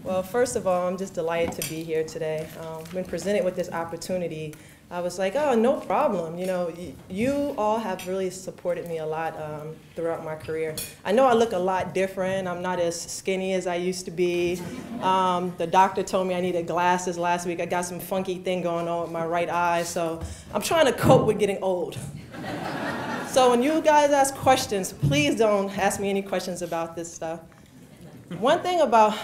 Well, first of all, I'm just delighted to be here today. When presented with this opportunity, I was like, oh, no problem. You know, you all have really supported me a lot throughout my career. I know I look a lot different. I'm not as skinny as I used to be. The doctor told me I needed glasses last week. I got some funky thing going on with my right eye, so I'm trying to cope with getting old. So when you guys ask questions, please don't ask me any questions about this stuff. One thing about,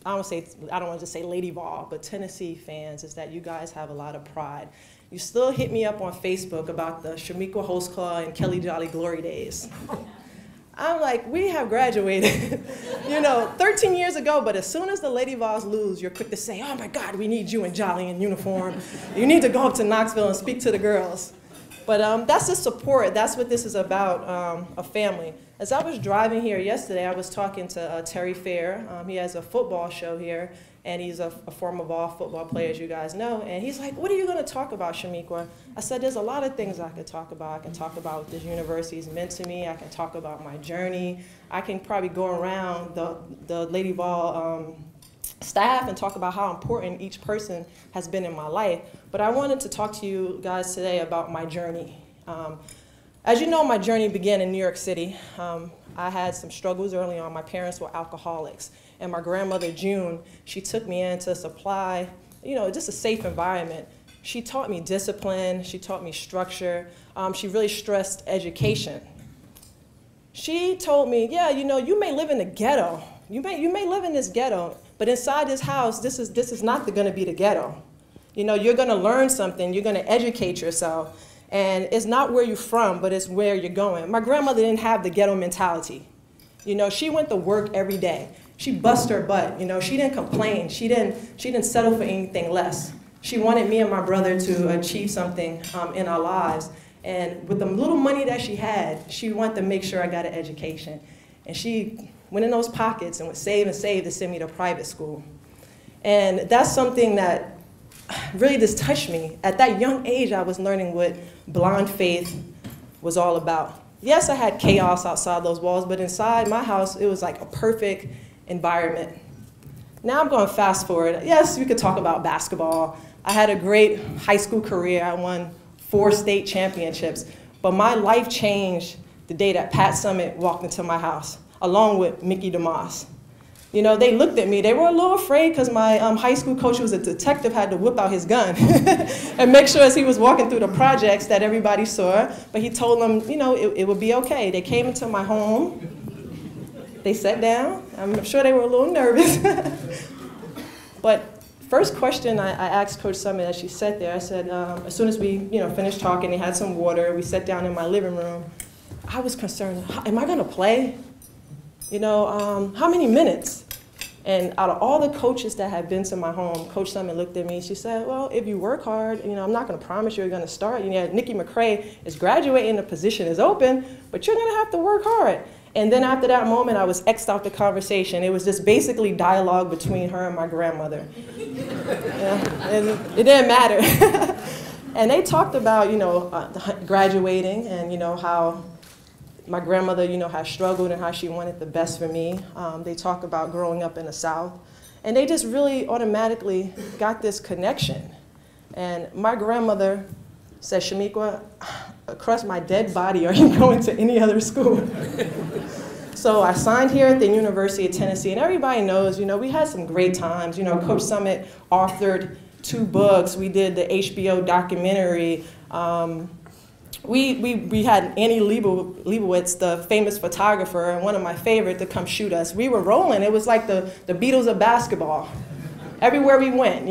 I don't want to just say Lady Vol, but Tennessee fans, is that you guys have a lot of pride. You still hit me up on Facebook about the Chamique Holdsclaw and Kelly Jolly Glory days. I'm like, we have graduated, 13 years ago, but as soon as the Lady Vols lose, you're quick to say, oh my God, we need you in Jolly in uniform. You need to go up to Knoxville and speak to the girls. But that's the support. That's what this is about, a family. As I was driving here yesterday, I was talking to Terry Fair. He has a football show here, and he's a former ball football player, as you guys know. And he's like, what are you going to talk about, Chamique? I said, there's a lot of things I could talk about. I can talk about what this university has meant to me. I can talk about my journey. I can probably go around the Lady Vol staff and talk about how important each person has been in my life. But I wanted to talk to you guys today about my journey. As you know, my journey began in New York City. I had some struggles early on. My parents were alcoholics. And my grandmother, June, she took me in to supply, just a safe environment. She taught me discipline. She taught me structure. She really stressed education. She told me, yeah, you may live in the ghetto. You may live in this ghetto, but inside this house, this is not going to be the ghetto. You're going to learn something. You're going to educate yourself. And it's not where you're from, but it's where you're going. My grandmother didn't have the ghetto mentality. She went to work every day. She bust her butt. She didn't complain. She didn't settle for anything less. She wanted me and my brother to achieve something in our lives. And with the little money that she had, she wanted to make sure I got an education. And she went in those pockets and would save and save to send me to private school. And that's something that really just touched me. At that young age, I was learning what blind faith was all about. Yes, I had chaos outside those walls, but inside my house, it was like a perfect environment. Now I'm going fast forward. Yes, we could talk about basketball. I had a great high school career. I won 4 state championships. But my life changed the day that Pat Summitt walked into my house, along with Mickey DeMoss. They looked at me. They were a little afraid because my high school coach, who was a detective, had to whip out his gun and make sure as he was walking through the projects that everybody saw. But he told them, it would be okay. They came into my home. They sat down. I'm sure they were a little nervous. But first question I asked Coach Summitt as she sat there, I said, as soon as we finished talking, they had some water, we sat down in my living room, I was concerned, am I going to play? How many minutes? And out of all the coaches that had been to my home, Coach Summitt looked at me. She said, well, if you work hard, I'm not going to promise you're going to start. Nikki McCray is graduating, the position is open, but you're going to have to work hard. And then after that moment, I was X'd out the conversation. It was just basically dialogue between her and my grandmother. And it didn't matter. And they talked about, graduating and, how my grandmother, has struggled and how she wanted the best for me. They talk about growing up in the South. And they just really automatically got this connection. And my grandmother said, Chamique, across my dead body, are you going to any other school? So I signed here at the University of Tennessee, and everybody knows, we had some great times. Coach Summitt authored 2 books. We did the HBO documentary. We had Annie Leibovitz, the famous photographer, and one of my favorite, to come shoot us. We were rolling. It was like the Beatles of basketball. Everywhere we went,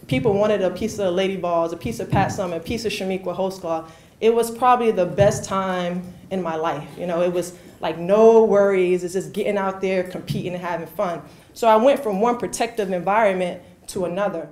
people wanted a piece of Lady Vols, a piece of Pat Summitt, a piece of Chamique Holdsclaw. It was probably the best time in my life. It was like no worries. It's just getting out there, competing, and having fun. So I went from one protective environment to another.